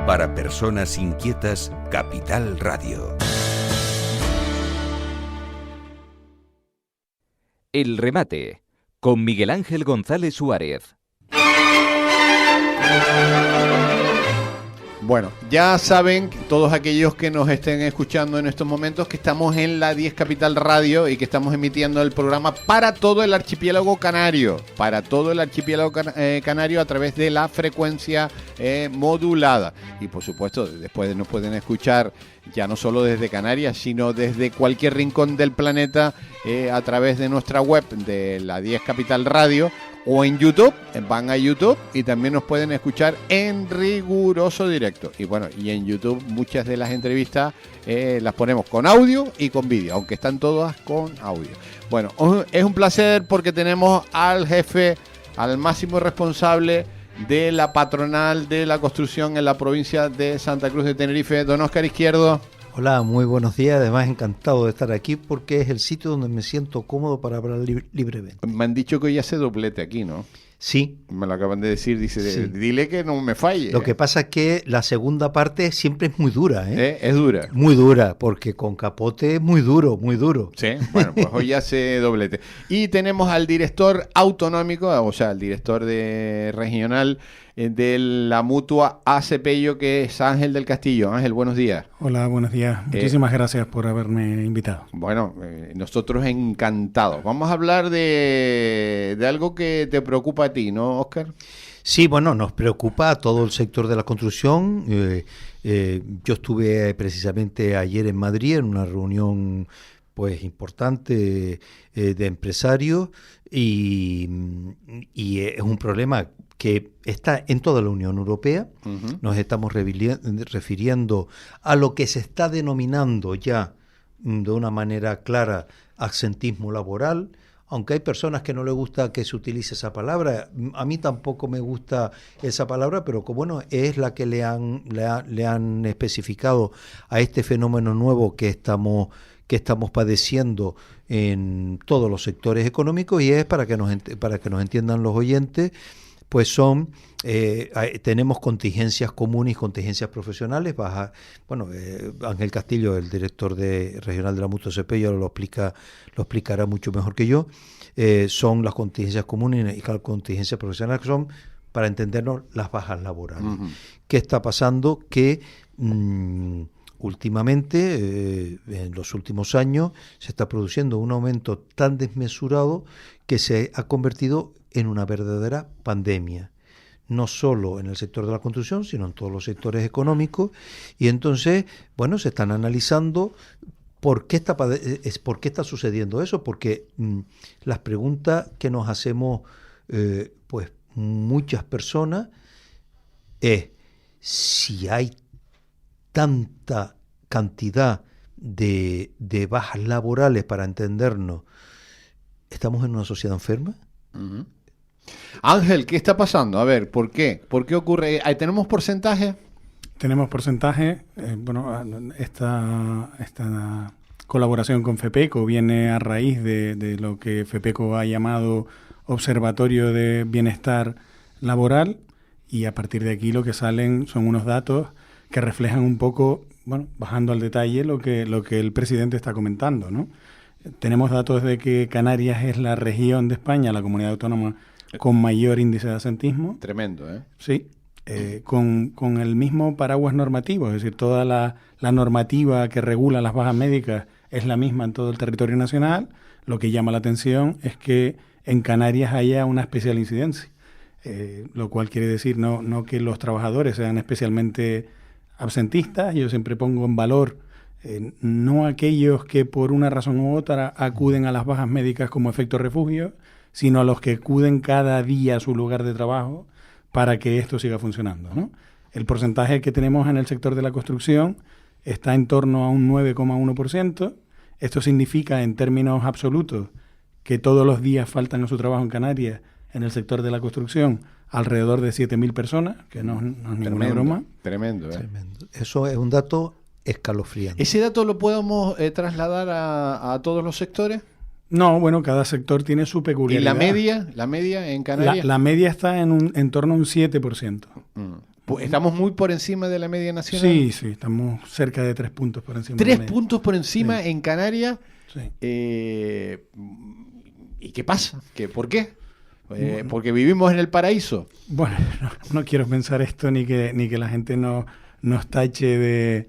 Para personas inquietas, Capital Radio. El remate, con Miguel Ángel González Suárez. Bueno, ya saben todos aquellos que nos estén escuchando en estos momentos que estamos en la 10 Capital Radio y que estamos emitiendo el programa para todo el archipiélago canario, canario a través de la frecuencia modulada. Y por supuesto, después nos pueden escuchar ya no solo desde Canarias, sino desde cualquier rincón del planeta a través de nuestra web de la 10 Capital Radio. O en YouTube, van a YouTube y también nos pueden escuchar en riguroso directo. Y bueno, y en YouTube muchas de las entrevistas las ponemos con audio y con vídeo, aunque están todas con audio. Bueno, es un placer porque tenemos al jefe, al máximo responsable de la patronal de la construcción en la provincia de Santa Cruz de Tenerife, don Óscar Izquierdo. Hola, muy buenos días. Además, encantado de estar aquí porque es el sitio donde me siento cómodo para hablar libremente. Me han dicho que hoy hace doblete aquí, ¿no? Sí. Me lo acaban de decir, dice, sí. Dile que no me falle. Lo que pasa es que la segunda parte siempre es muy dura, ¿eh? Es dura. Muy dura, porque con capote es muy duro, muy duro. Sí, bueno, pues hoy hace doblete. Y tenemos al director autonómico, o sea, al director regional de la Mutua ACPello, que es Ángel del Castillo. Ángel, buenos días. Hola, buenos días. Muchísimas gracias por haberme invitado. Bueno, nosotros encantados. Vamos a hablar de algo que te preocupa a ti, ¿no, Óscar? Sí, bueno, nos preocupa a todo el sector de la construcción. Yo estuve precisamente ayer en Madrid en una reunión pues importante de empresarios y es un problema que está en toda la Unión Europea. Uh-huh. Nos estamos refiriendo a lo que se está denominando ya de una manera clara absentismo laboral, aunque hay personas que no les gusta que se utilice esa palabra. A mí tampoco me gusta esa palabra, pero bueno, es la que le han especificado a este fenómeno nuevo que estamos padeciendo en todos los sectores económicos, y es para que nos entiendan los oyentes. Pues tenemos contingencias comunes y contingencias profesionales. Ángel Castillo, el director regional de la Mutua ACPello, lo explicará mucho mejor que yo. Son las contingencias comunes y las contingencias profesionales, que son, para entendernos, las bajas laborales. Uh-huh. ¿Qué está pasando? Que últimamente, en los últimos años, se está produciendo un aumento tan desmesurado que se ha convertido en una verdadera pandemia, no solo en el sector de la construcción, sino en todos los sectores económicos. Y entonces, bueno, se están analizando por qué está sucediendo eso, porque las preguntas que nos hacemos pues muchas personas es si hay tanta cantidad de bajas laborales, para entendernos, ¿estamos en una sociedad enferma? Uh-huh. Ángel, ¿qué está pasando? A ver, ¿por qué? ¿Por qué ocurre? ¿Tenemos porcentaje? Tenemos porcentaje. Esta colaboración con FEPECO viene a raíz de lo que FEPECO ha llamado Observatorio de Bienestar Laboral, y a partir de aquí lo que salen son unos datos que reflejan un poco, bajando al detalle, lo que el presidente está comentando, ¿no? Tenemos datos de que Canarias es la región de España, la comunidad autónoma con mayor índice de absentismo. Tremendo, ¿eh? Sí, con el mismo paraguas normativo, es decir, toda la normativa que regula las bajas médicas es la misma en todo el territorio nacional. Lo que llama la atención es que en Canarias haya una especial incidencia, lo cual quiere decir no que los trabajadores sean especialmente absentistas. Yo siempre pongo en valor no aquellos que por una razón u otra acuden a las bajas médicas como efecto refugio, sino a los que acuden cada día a su lugar de trabajo para que esto siga funcionando, ¿no? El porcentaje que tenemos en el sector de la construcción está en torno a un 9,1%. Esto significa, en términos absolutos, que todos los días faltan a su trabajo en Canarias, en el sector de la construcción, alrededor de 7.000 personas, que no es ninguna broma. Tremendo, ¿eh? Tremendo. Eso es un dato escalofriante. ¿Ese dato lo podemos trasladar a todos los sectores? No, cada sector tiene su peculiaridad. ¿Y la media en Canarias? La media está en torno a un 7%. Pues estamos muy por encima de la media nacional. Sí, estamos cerca de 3 puntos por encima. 3 puntos por encima en Canarias. Sí. ¿Y qué pasa? ¿Por qué? Porque vivimos en el paraíso. Bueno, no quiero pensar esto ni que la gente nos tache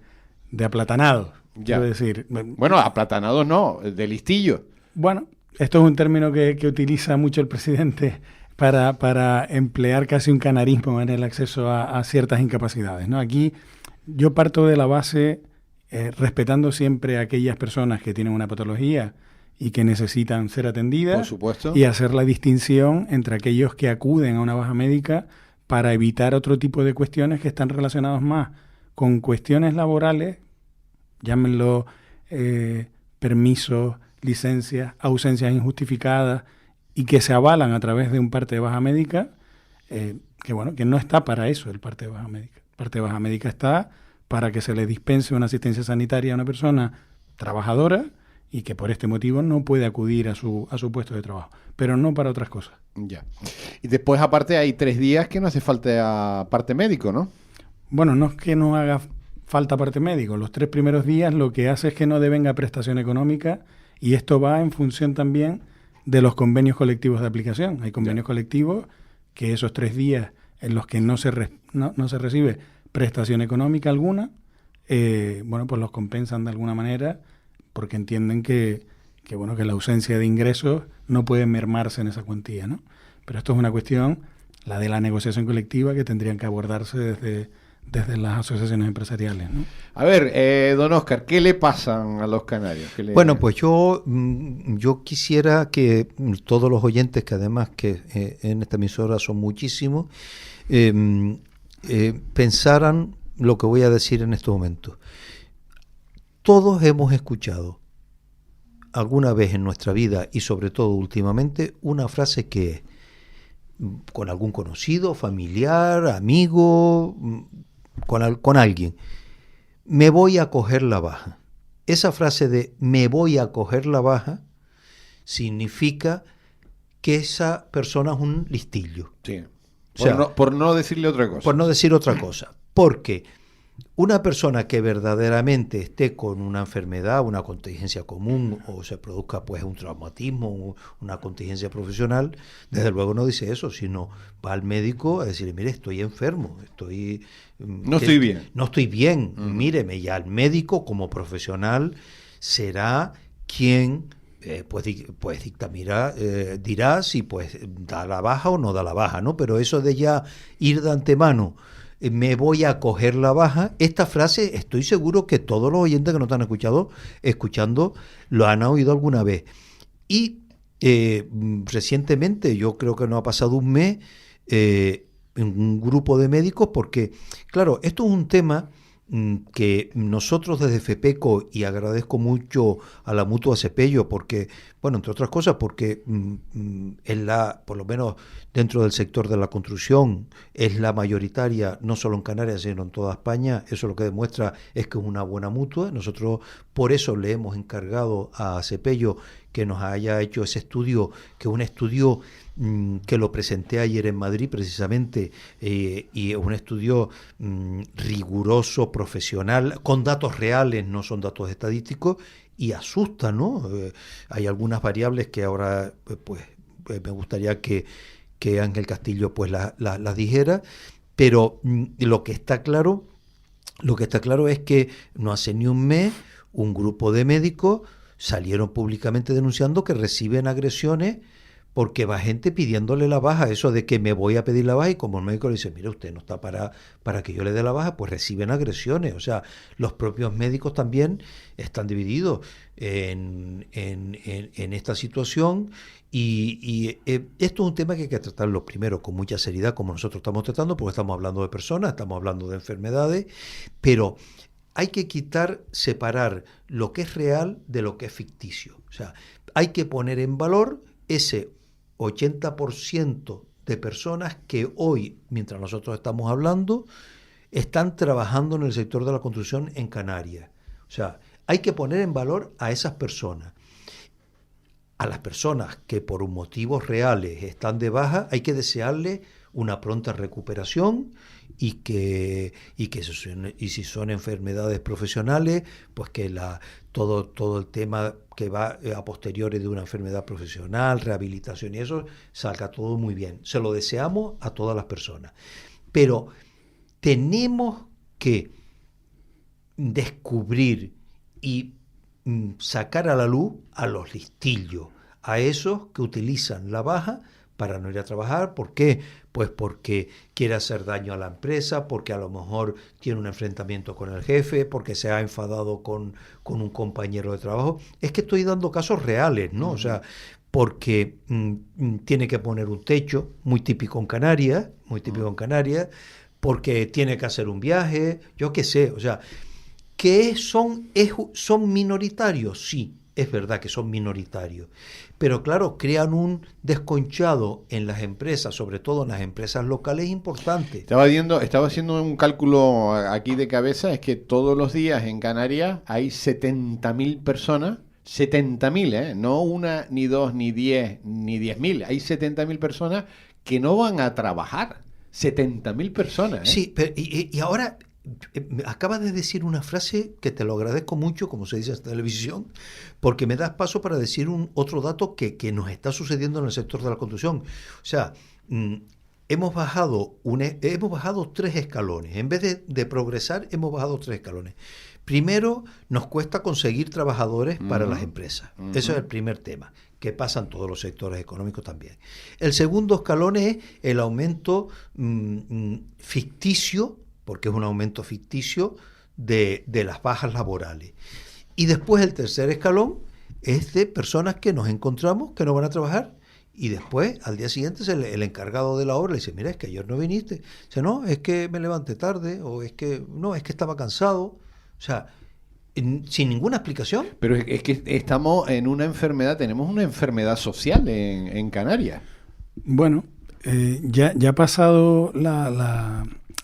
de aplatanados. Ya. Quiero decir, Bueno, aplatanados no, de listillo. bueno, esto es un término que utiliza mucho el presidente para emplear casi un canarismo en el acceso a ciertas incapacidades, ¿no? Aquí yo parto de la base respetando siempre a aquellas personas que tienen una patología y que necesitan ser atendidas. Por supuesto. Y hacer la distinción entre aquellos que acuden a una baja médica para evitar otro tipo de cuestiones que están relacionadas más con cuestiones laborales, llámenlo permisos, licencias, ausencias injustificadas y que se avalan a través de un parte de baja médica, que no está para eso el parte de baja médica. El parte de baja médica está para que se le dispense una asistencia sanitaria a una persona trabajadora y que por este motivo no puede acudir a su puesto de trabajo, pero no para otras cosas. Ya. Y después, aparte, hay 3 días que no hace falta parte médico, ¿no? Bueno, no es que no haga falta parte médico. Los 3 primeros días lo que hace es que no devenga prestación económica y esto va en función también de los convenios colectivos de aplicación. Hay convenios colectivos que esos 3 días en los que no se recibe prestación económica alguna, pues los compensan de alguna manera porque entienden que la ausencia de ingresos no puede mermarse en esa cuantía, ¿no? Pero esto es una cuestión, la de la negociación colectiva, que tendrían que abordarse desde las asociaciones empresariales, ¿no? A ver, don Óscar, ¿qué le pasan a los canarios? Bueno, pues yo quisiera que todos los oyentes, que además que en esta emisora son muchísimos, pensaran lo que voy a decir en estos momentos. Todos hemos escuchado alguna vez en nuestra vida y sobre todo últimamente una frase que es, con algún conocido, familiar, amigo, con alguien: me voy a coger la baja. Esa frase de me voy a coger la baja significa que esa persona es un listillo. Sí. O sea, por no decirle otra cosa. Por no decir otra cosa. Porque una persona que verdaderamente esté con una enfermedad, una contingencia común, o se produzca pues un traumatismo, una contingencia profesional, desde luego no dice eso, sino va al médico a decirle: mire, estoy enfermo, no estoy bien. No estoy bien, míreme. Y al médico, como profesional, será quien dirá si pues da la baja o no da la baja, ¿no? Pero eso de ya ir de antemano, me voy a coger la baja, esta frase estoy seguro que todos los oyentes que nos están escuchando lo han oído alguna vez. Y recientemente, yo creo que no ha pasado un mes, en un grupo de médicos, porque claro, esto es un tema que nosotros desde FEPECO, y agradezco mucho a la Mutua Cepello, porque, bueno, entre otras cosas, porque por lo menos dentro del sector de la construcción, es la mayoritaria, no solo en Canarias, sino en toda España. Eso lo que demuestra es que es una buena mutua. Nosotros por eso le hemos encargado a Cepello que nos haya hecho ese estudio, que es un estudio que lo presenté ayer en Madrid precisamente, y es un estudio riguroso, profesional, con datos reales, no son datos estadísticos, y asusta, ¿no? Hay algunas variables que ahora me gustaría que Ángel Castillo pues las dijera, pero lo que está claro es que no hace ni un mes un grupo de médicos salieron públicamente denunciando que reciben agresiones porque va gente pidiéndole la baja. Eso de que me voy a pedir la baja, y como el médico le dice: mire, usted no está para que yo le dé la baja, pues reciben agresiones. O sea, los propios médicos también están divididos en esta situación, y esto es un tema que hay que tratarlo primero con mucha seriedad, como nosotros estamos tratando, porque estamos hablando de personas, estamos hablando de enfermedades, pero hay que separar lo que es real de lo que es ficticio. O sea, hay que poner en valor ese 80% de personas que hoy, mientras nosotros estamos hablando, están trabajando en el sector de la construcción en Canarias. O sea, hay que poner en valor a esas personas. A las personas que por motivos reales están de baja, hay que desearles una pronta recuperación y que si son enfermedades profesionales, pues que todo el tema que va a posteriori de una enfermedad profesional, rehabilitación y eso, salga todo muy bien. Se lo deseamos a todas las personas. Pero tenemos que descubrir y sacar a la luz a los listillos, a esos que utilizan la baja para no ir a trabajar. ¿Por qué? Pues porque quiere hacer daño a la empresa, porque a lo mejor tiene un enfrentamiento con el jefe, porque se ha enfadado con un compañero de trabajo. Es que estoy dando casos reales, ¿no? O sea, porque tiene que poner un techo, muy típico en Canarias, porque tiene que hacer un viaje, yo qué sé, o sea, ¿que son minoritarios? Sí, es verdad que son minoritarios, pero claro, crean un desconchado en las empresas, sobre todo en las empresas locales, importante. Estaba haciendo un cálculo aquí de cabeza, es que todos los días en Canarias hay 70.000 personas, 70.000, no una, ni dos, ni 10, ni 10.000, hay 70.000 personas que no van a trabajar, 70.000 personas. Sí, pero, y ahora acabas de decir una frase que te lo agradezco mucho, como se dice en televisión, porque me das paso para decir otro dato que nos está sucediendo en el sector de la construcción. O sea, hemos bajado 3 escalones. En vez de progresar, hemos bajado 3 escalones. Primero, nos cuesta conseguir trabajadores para las empresas. Eso es el primer tema, que pasa en todos los sectores económicos también. El segundo escalón es el aumento ficticio, porque es un aumento ficticio de las bajas laborales. Y después el tercer escalón es de personas que nos encontramos que no van a trabajar, y después al día siguiente el encargado de la obra le dice, mira, es que ayer no viniste. Dice, no, es que me levanté tarde, o es que estaba cansado. O sea, sin ninguna explicación. Pero es que estamos en una enfermedad, tenemos una enfermedad social en Canarias. Bueno, ya ha pasado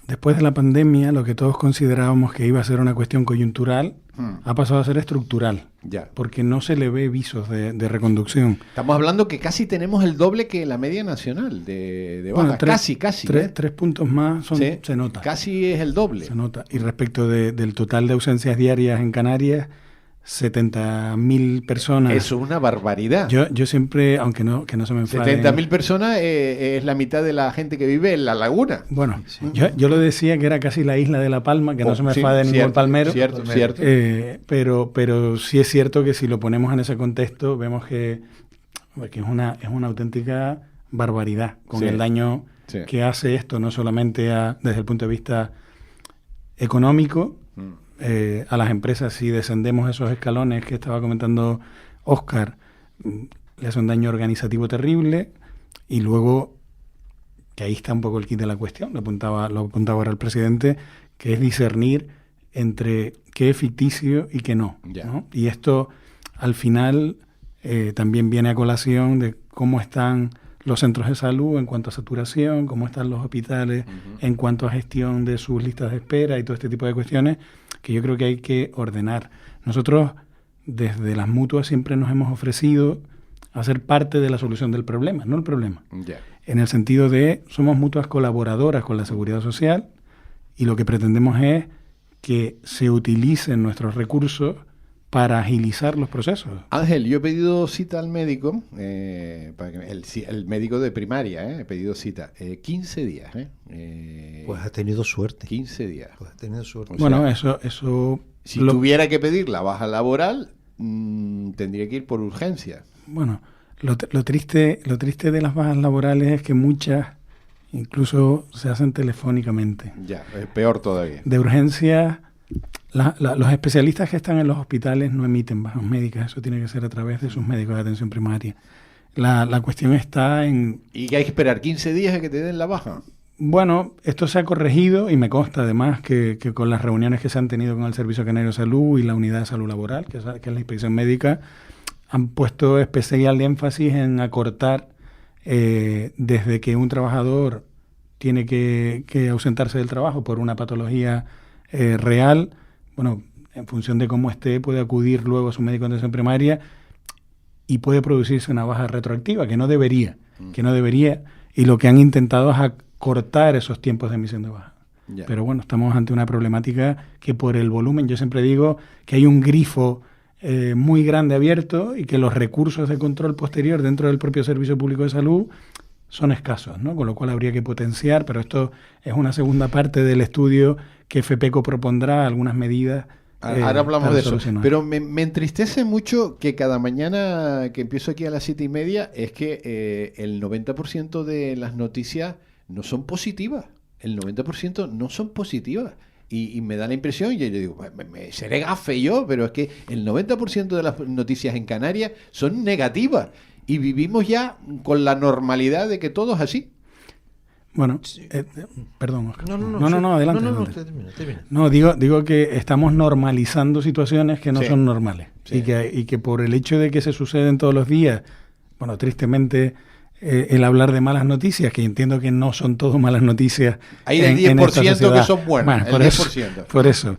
después de la pandemia, lo que todos considerábamos que iba a ser una cuestión coyuntural, ha pasado a ser estructural. Ya. Porque no se le ve visos de reconducción. Estamos hablando que casi tenemos el doble que la media nacional de bajas. Bueno, casi. 3 puntos más ¿Sí? Se nota. Casi es el doble. Se nota. Y respecto del total de ausencias diarias en Canarias, 70.000 personas. Eso es una barbaridad. Yo siempre, aunque que no se me enfaden. 70.000 personas es la mitad de la gente que vive en la laguna. Bueno, sí. yo lo decía que era casi la isla de La Palma, que no se me enfade ningún palmero. Cierto. Pero sí es cierto que si lo ponemos en ese contexto, vemos que es una auténtica barbaridad con el daño que hace esto, no solamente desde el punto de vista económico, a las empresas. Si descendemos esos escalones que estaba comentando Óscar, le hace un daño organizativo terrible, y luego, que ahí está un poco el kit de la cuestión, lo apuntaba ahora el presidente, que es discernir entre qué es ficticio y qué no, ¿no? Y esto al final también viene a colación de cómo están los centros de salud en cuanto a saturación, cómo están los hospitales en cuanto a gestión de sus listas de espera y todo este tipo de cuestiones que yo creo que hay que ordenar. Nosotros desde las mutuas siempre nos hemos ofrecido a ser parte de la solución del problema, no el problema. En el sentido de somos mutuas colaboradoras con la Seguridad Social, y lo que pretendemos es que se utilicen nuestros recursos para agilizar los procesos. Ángel, yo he pedido cita al médico, para que el médico de primaria, he pedido cita, 15 días. Pues has tenido suerte. 15 días. Pues has tenido suerte. Bueno, eso si tuviera que pedir la baja laboral, tendría que ir por urgencia. Bueno, lo triste de las bajas laborales es que muchas incluso se hacen telefónicamente. Ya, es peor todavía. De urgencia, los especialistas que están en los hospitales no emiten bajas médicas, eso tiene que ser a través de sus médicos de atención primaria. La cuestión está en... ¿Y que hay que esperar 15 días a que te den la baja? Bueno, esto se ha corregido, y me consta además que con las reuniones que se han tenido con el Servicio Canario de Salud y la Unidad de Salud Laboral, que es la inspección médica, han puesto especial énfasis en acortar desde que un trabajador tiene que ausentarse del trabajo por una patología real, bueno, en función de cómo esté, puede acudir luego a su médico de atención primaria y puede producirse una baja retroactiva, que no debería, y lo que han intentado es cortar esos tiempos de emisión de baja. Ya. Pero bueno, estamos ante una problemática que por el volumen, yo siempre digo que hay un grifo muy grande abierto y que los recursos de control posterior dentro del propio Servicio Público de Salud son escasos, ¿no? Con lo cual habría que potenciar, pero esto es una segunda parte del estudio que FEPECO propondrá, algunas medidas. Ahora hablamos de eso, solucionar. pero me entristece mucho que cada mañana que empiezo aquí a las 7:30 es que el 90% de las noticias no son positivas. El 90% no son positivas. Y me da la impresión, y yo digo, seré gafe yo, pero es que el 90% de las noticias en Canarias son negativas. Y vivimos ya con la normalidad de que todo es así. Bueno, perdón, Oscar. No, adelante. Termina. No, digo que estamos normalizando situaciones que no Sí. son normales. Sí. Y que por el hecho de que se suceden todos los días, bueno, tristemente, el hablar de malas noticias, que entiendo que no son todo malas noticias. Hay el en esta 10% sociedad. que son buenas, Bueno, el por 10%. Por eso.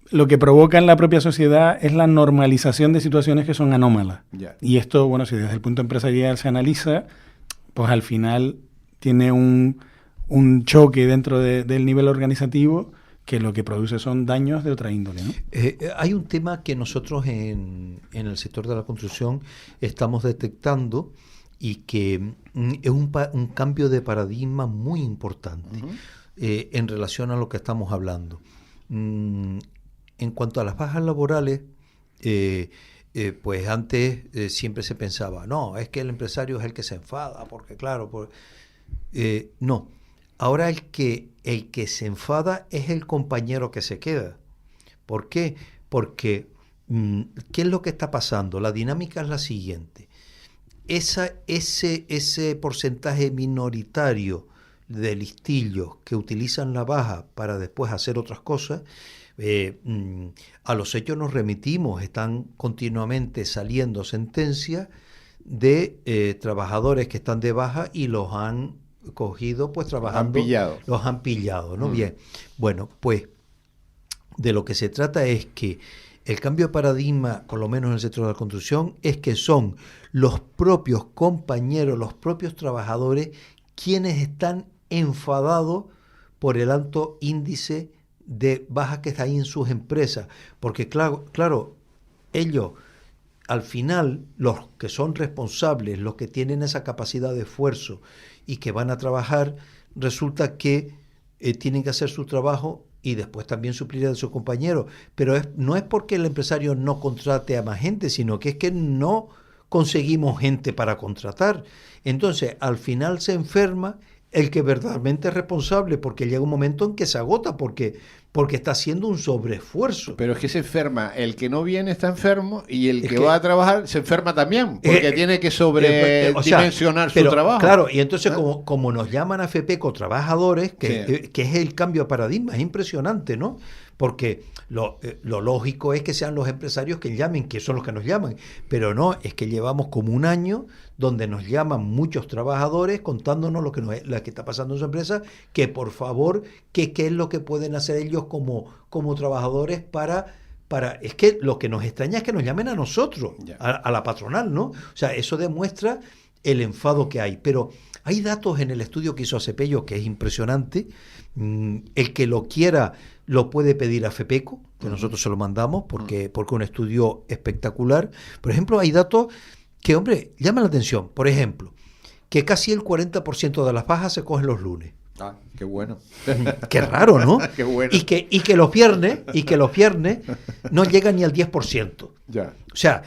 Lo que provoca en la propia sociedad es la normalización de situaciones que son anómalas. Ya. Y esto, bueno, si desde el punto empresarial se analiza, pues al final tiene un choque dentro del nivel organizativo que lo que produce son daños de otra índole, ¿no? Hay un tema que nosotros en el sector de la construcción estamos detectando y que es un cambio de paradigma muy importante en relación a lo que estamos hablando. En cuanto a las bajas laborales, pues antes siempre se pensaba, no, es que el empresario es el que se enfada, porque claro, no. Ahora el que se enfada es el compañero que se queda. ¿Por qué? Porque, ¿qué es lo que está pasando? La dinámica es la siguiente. Ese porcentaje minoritario de listillos que utilizan la baja para después hacer otras cosas, a los hechos nos remitimos, están continuamente saliendo sentencias de trabajadores que están de baja y los han cogido pues trabajando. Los han pillado, ¿no? Bien. Bueno, pues de lo que se trata es que el cambio de paradigma, por lo menos en el sector de la construcción, es que son los propios compañeros, los propios trabajadores quienes están enfadados por el alto índice de bajas que está ahí en sus empresas. Porque claro, ellos, al final, los que son responsables, los que tienen esa capacidad de esfuerzo y que van a trabajar, resulta que tienen que hacer su trabajo y después también suplir a sus compañeros. Pero no es porque el empresario no contrate a más gente, sino que es que no conseguimos gente para contratar. Entonces, al final se enferma el que verdaderamente es responsable, porque llega un momento en que se agota, porque está haciendo un sobreesfuerzo. Pero es que se enferma, el que no viene está enfermo y el que va a trabajar se enferma también, porque tiene que sobredimensionar su trabajo. Claro, y entonces como nos llaman a FEPECO trabajadores, que es el cambio de paradigma, es impresionante, ¿no? Porque lo lógico es que sean los empresarios que llamen, que son los que nos llaman, pero no, es que llevamos como un año donde nos llaman muchos trabajadores contándonos lo que está pasando en su empresa, que por favor, qué es lo que pueden hacer ellos como trabajadores para... Es que lo que nos extraña es que nos llamen a nosotros, a la patronal, ¿no? O sea, eso demuestra el enfado que hay. Pero hay datos en el estudio que hizo Acepello que es impresionante. El que lo quiera lo puede pedir a FEPECO, que nosotros se lo mandamos, porque es un estudio espectacular. Por ejemplo, hay datos que, hombre, llaman la atención. Por ejemplo, que casi el 40% de las bajas se cogen los lunes. Ah, qué bueno. Qué raro, ¿no? Qué bueno. Y que los viernes no llegan ni al 10%. Ya. O sea,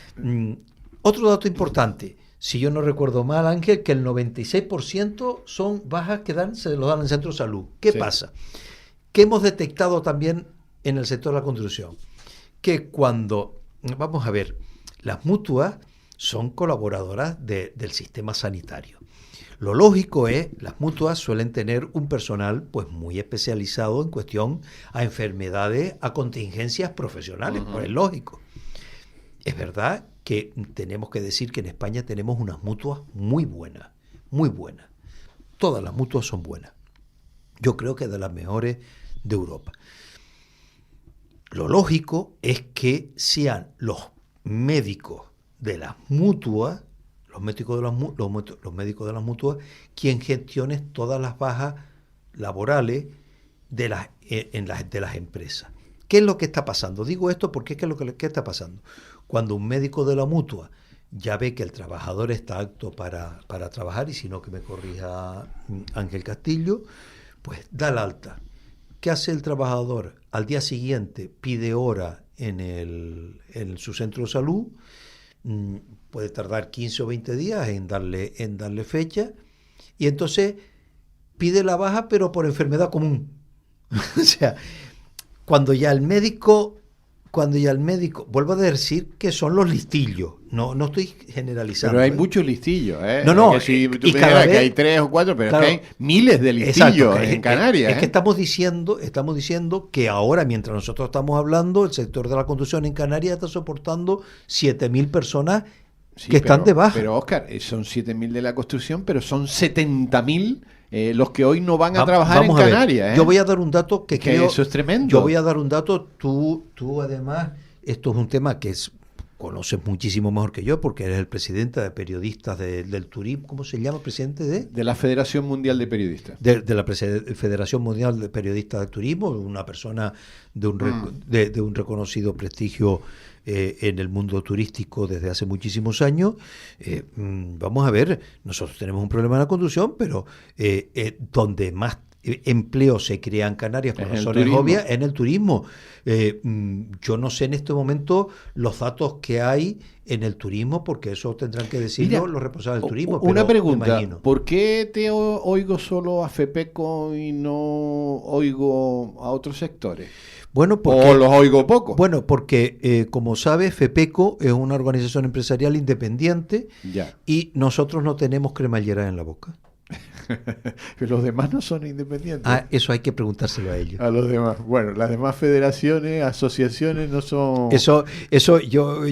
otro dato importante, si yo no recuerdo mal, Ángel, que el 96% son bajas que se lo dan en centro de salud. ¿Qué pasa? Que hemos detectado también en el sector de la construcción, que vamos a ver, las mutuas son colaboradoras del sistema sanitario. Lo lógico es, las mutuas suelen tener un personal pues muy especializado en cuestión a enfermedades, a contingencias profesionales, pues es lógico. Es verdad que tenemos que decir que en España tenemos unas mutuas muy buenas, muy buenas. Todas las mutuas son buenas. Yo creo que de las mejores de Europa. Lo lógico es que sean los médicos de las mutuas, los médicos de las mutuas, quien gestionen todas las bajas laborales de las empresas. ¿Qué es lo que está pasando? Digo esto porque ¿qué está pasando? Cuando un médico de la mutua ya ve que el trabajador está apto para trabajar, y si no que me corrija Ángel Castillo, pues da el alta. ¿Qué hace el trabajador? Al día siguiente pide hora en su centro de salud, puede tardar 15 o 20 días en darle fecha, y entonces pide la baja pero por enfermedad común. O sea, cuando ya el médico, vuelvo a decir que son los listillos, no estoy generalizando. Pero hay muchos listillos, ¿eh? No, que si tú y me cada dijeras que vez, hay 3 o 4, pero claro, es que hay miles de listillos en Canarias. Es que estamos diciendo que ahora, mientras nosotros estamos hablando, el sector de la construcción en Canarias está soportando 7.000 personas que están de baja. Pero, Óscar, son 7.000 de la construcción, pero son 70.000 los que hoy no van a trabajar en Canarias. Yo voy a dar un dato que creo... Eso es tremendo. Yo voy a dar un dato, tú además, esto es un tema que conoces muchísimo mejor que yo, porque eres el presidente de periodistas del turismo. ¿Cómo se llama? ¿Presidente de? De la Federación Mundial de Periodistas. De la Federación Mundial de Periodistas del Turismo, una persona de un reconocido prestigio en el mundo turístico desde hace muchísimos años. Vamos a ver, nosotros tenemos un problema en la construcción, pero donde más empleo se crea en Canarias por razones obvias en el turismo. Yo no sé en este momento los datos que hay en el turismo, porque eso tendrán que decirlo los responsables del turismo. Una pero pregunta, ¿por qué te oigo solo a FEPECO y no oigo a otros sectores? Bueno, ¿O los oigo poco? Bueno, porque como sabes, FEPECO es una organización empresarial independiente y nosotros no tenemos cremallera en la boca. Los demás no son independientes. Eso hay que preguntárselo a ellos. A los demás. Bueno, las demás federaciones, asociaciones no son. Eso yo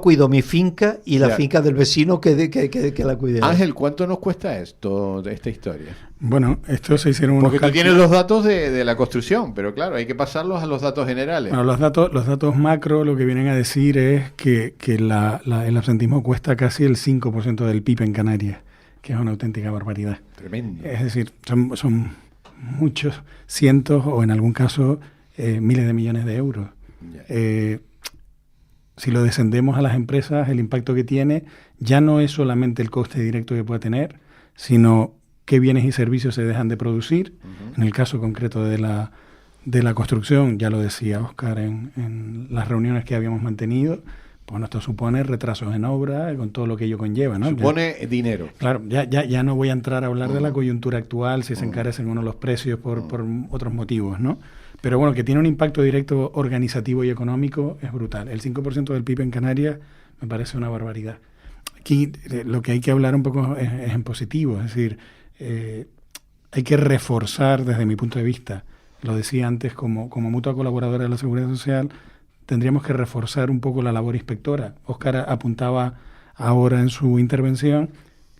cuido mi finca y la finca del vecino que la cuide. Ángel, ¿cuánto nos cuesta esta historia? Bueno, esto se hicieron unos Porque tú tienes los datos de la construcción, pero claro, hay que pasarlos a los datos generales. Bueno, los datos macro lo que vienen a decir es que el absentismo cuesta casi el 5% del PIB en Canarias, que es una auténtica barbaridad. Tremendo. Es decir, son muchos cientos o en algún caso miles de millones de euros. Si lo descendemos a las empresas, el impacto que tiene ya no es solamente el coste directo que puede tener, sino qué bienes y servicios se dejan de producir. En el caso concreto de la construcción, ya lo decía Óscar en las reuniones que habíamos mantenido, bueno, esto supone retrasos en obra con todo lo que ello conlleva, ¿no? Supone dinero. Claro, ya no voy a entrar a hablar de la coyuntura actual, si se encarecen o no los precios por otros motivos, ¿no? Pero bueno, que tiene un impacto directo organizativo y económico es brutal. El 5% del PIB en Canarias me parece una barbaridad. Aquí lo que hay que hablar un poco es en positivo, es decir, hay que reforzar desde mi punto de vista, lo decía antes, como mutua colaboradora de la Seguridad Social, tendríamos que reforzar un poco la labor inspectora. Óscar apuntaba ahora en su intervención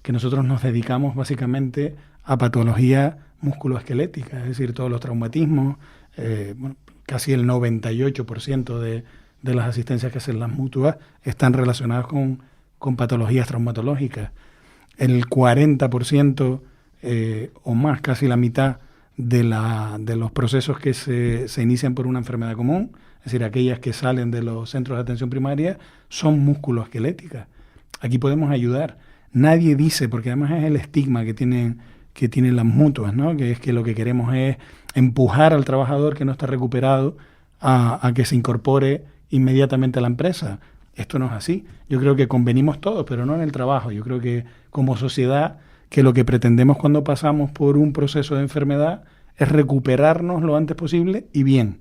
que nosotros nos dedicamos básicamente a patología musculoesquelética, es decir, todos los traumatismos, casi el 98% de las asistencias que hacen las mutuas están relacionadas con patologías traumatológicas. El 40% o más, casi la mitad de los procesos que se inician por una enfermedad común, es decir, aquellas que salen de los centros de atención primaria, son musculoesqueléticas. Aquí podemos ayudar. Nadie dice, porque además es el estigma que tienen las mutuas, ¿no? Que es que lo que queremos es empujar al trabajador que no está recuperado a que se incorpore inmediatamente a la empresa. Esto no es así. Yo creo que convenimos todos, pero no en el trabajo. Yo creo que como sociedad, que lo que pretendemos cuando pasamos por un proceso de enfermedad es recuperarnos lo antes posible y bien.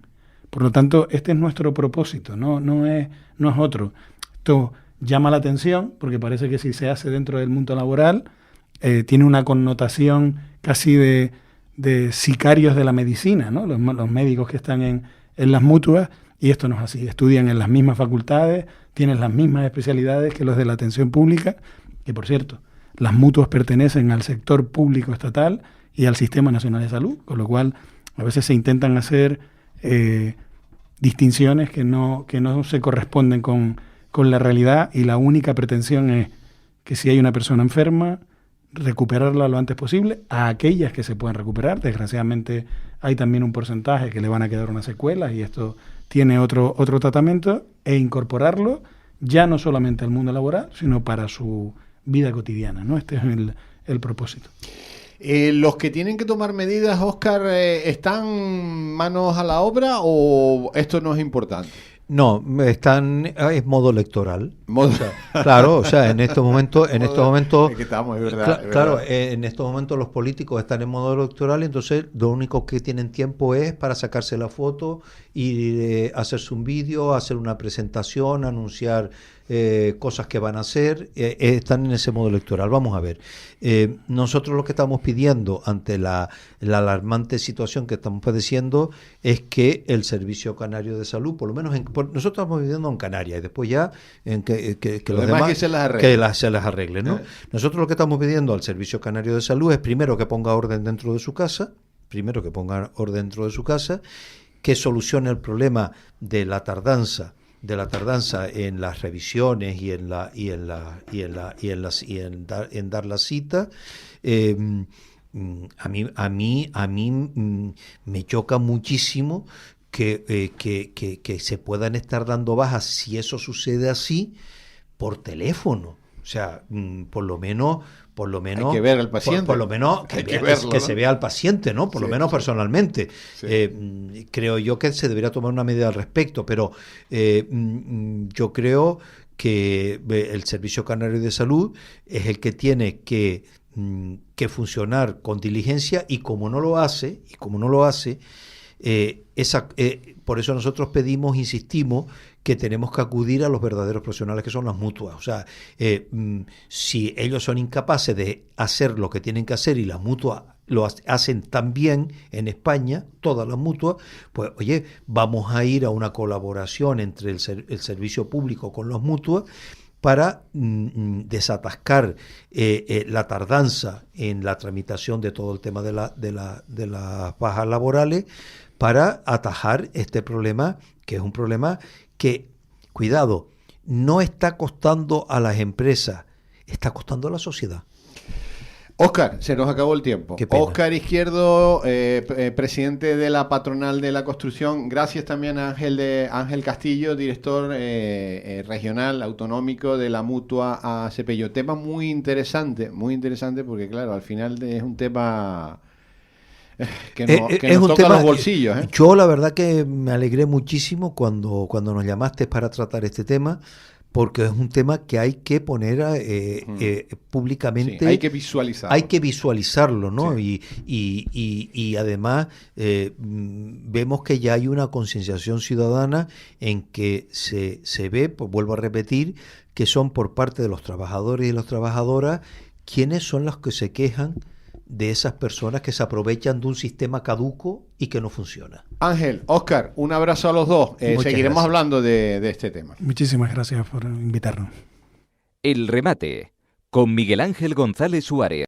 Por lo tanto, este es nuestro propósito, no es otro. Esto llama la atención porque parece que si se hace dentro del mundo laboral tiene una connotación casi de sicarios de la medicina, ¿no? Los médicos que están en las mutuas, y esto no es así. Estudian en las mismas facultades, tienen las mismas especialidades que los de la atención pública, que por cierto, las mutuas pertenecen al sector público estatal y al Sistema Nacional de Salud, con lo cual a veces se intentan hacer distinciones que no se corresponden con la realidad, y la única pretensión es que si hay una persona enferma, recuperarla lo antes posible, a aquellas que se puedan recuperar. Desgraciadamente hay también un porcentaje que le van a quedar unas secuelas y esto tiene otro tratamiento, e incorporarlo ya no solamente al mundo laboral, sino para su vida cotidiana, ¿no? Este es el propósito. ¿Los que tienen que tomar medidas, Óscar, están manos a la obra o esto no es importante? No, es modo electoral. Modo- O sea, claro, o sea, en estos momentos, Es que estamos, es verdad. es claro, verdad. en estos momentos los políticos están en modo electoral, entonces lo único que tienen tiempo es para sacarse la foto y hacerse un vídeo, hacer una presentación, anunciar cosas que van a hacer, están en ese modo electoral. Vamos a ver, nosotros lo que estamos pidiendo ante la alarmante situación que estamos padeciendo es que el Servicio Canario de Salud, por lo menos nosotros estamos viviendo en Canarias y después ya en que Lo los demás demás que se las arreglen. se las arreglen, ¿no? Nosotros lo que estamos pidiendo al Servicio Canario de Salud es primero que ponga orden dentro de su casa, que solucione el problema de la tardanza en las revisiones y en dar la cita. A mí me choca muchísimo que se puedan estar dando bajas, si eso sucede así, por teléfono. O sea, por lo menos Hay que ver al paciente. por lo menos Hay que que verlo, ¿no? se vea al paciente, ¿no? Por lo Sí, menos sí. personalmente. Sí. Creo yo que se debería tomar una medida al respecto, pero yo creo que el Servicio Canario de Salud es el que tiene que funcionar con diligencia, y como no lo hace, por eso nosotros insistimos que tenemos que acudir a los verdaderos profesionales, que son las mutuas. O sea, si ellos son incapaces de hacer lo que tienen que hacer y las mutuas lo hacen tan bien en España, todas las mutuas, pues oye, vamos a ir a una colaboración entre el servicio público con las mutuas para desatascar la tardanza en la tramitación de todo el tema de las bajas laborales, para atajar este problema, que es un problema que, cuidado, no está costando a las empresas, está costando a la sociedad. Óscar, se nos acabó el tiempo. Qué pena. Óscar Izquierdo, presidente de la Patronal de la Construcción. Gracias también a Ángel Castillo, director regional autonómico de la Mutua ACPIO. Tema muy interesante porque claro, al final es un tema que Es nos un toca tema, los bolsillos. Yo la verdad que me alegré muchísimo cuando nos llamaste para tratar este tema, porque es un tema que hay que poner públicamente. Sí, hay que visualizarlo. Hay que visualizarlo, ¿no? Sí. Y además vemos que ya hay una concienciación ciudadana en que se ve, pues vuelvo a repetir, que son por parte de los trabajadores y de las trabajadoras quienes son los que se quejan de esas personas que se aprovechan de un sistema caduco y que no funciona. Ángel, Óscar, un abrazo a los dos. Muchas Seguiremos gracias. hablando de este tema. Muchísimas gracias por invitarnos. El remate con Miguel Ángel González Suárez.